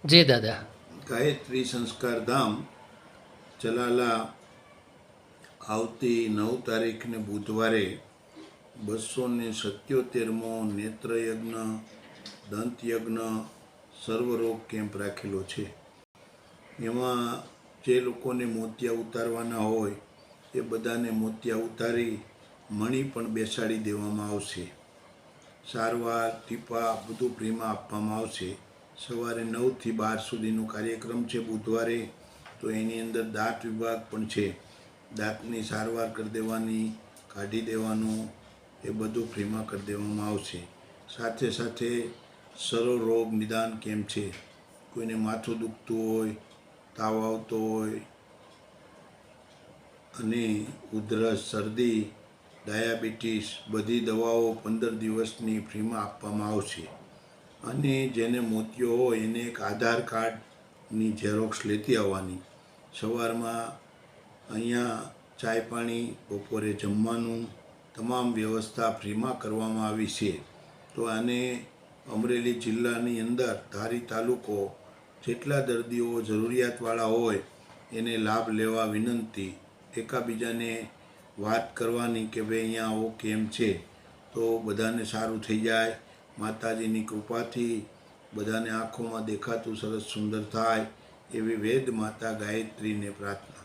જય દાદા. ગાયત્રી સંસ્કાર ધામ ચલાલા આવતી 9 તારીખને બુધવારે 277મો નેત્રયજ્ઞ દંતયજ્ઞ સર્વરોગ કેમ્પ રાખેલો છે. એમાં જે લોકોને મોતિયા ઉતારવાના હોય એ બધાને મોતિયા ઉતારી મણી પણ બેસાડી દેવામાં આવશે. સારવાર ટીપા બધું ફ્રીમાં આપવામાં આવશે. સવારે 9 થી 12 સુધીનો કાર્યક્રમ છે બુધવારે. તો એની અંદર દાંત વિભાગ પણ છે. દાંતની સારવાર કરી દેવાની, કાઢી દેવાનું, એ બધું ફ્રીમાં કરી દેવામાં આવશે. સાથે સાથે સર્વરોગ નિદાન કેમ્પ છે. કોઈને માથું દુખતું હોય, તાવ આવતો હોય અને ઉધરસ, શરદી, ડાયાબિટીસ બધી દવાઓ 15 દિવસની ફ્રીમાં આપવામાં આવશે. અને જેને મોતિયો હોય એને એક આધાર કાર્ડની ઝેરોક્ષ લેતી આવવાની. સવારમાં અહીંયા ચાય પાણી, બપોરે જમવાનું તમામ વ્યવસ્થા ફ્રીમાં કરવામાં આવી છે. તો આને અમરેલી જિલ્લાની અંદર ધારી તાલુકો જેટલા દર્દીઓ જરૂરિયાતવાળા હોય એને લાભ લેવા વિનંતી. એકાબીજાને વાત કરવાની કે ભાઈ અહીંયા આવો કેમ્પ છે તો બધાને સારું થઈ જાય. માતાજીની કૃપાથી બધાને આંખોમાં દેખાતું સરસ સુંદર થાય એવી વેદ માતા ગાયત્રીને પ્રાર્થના.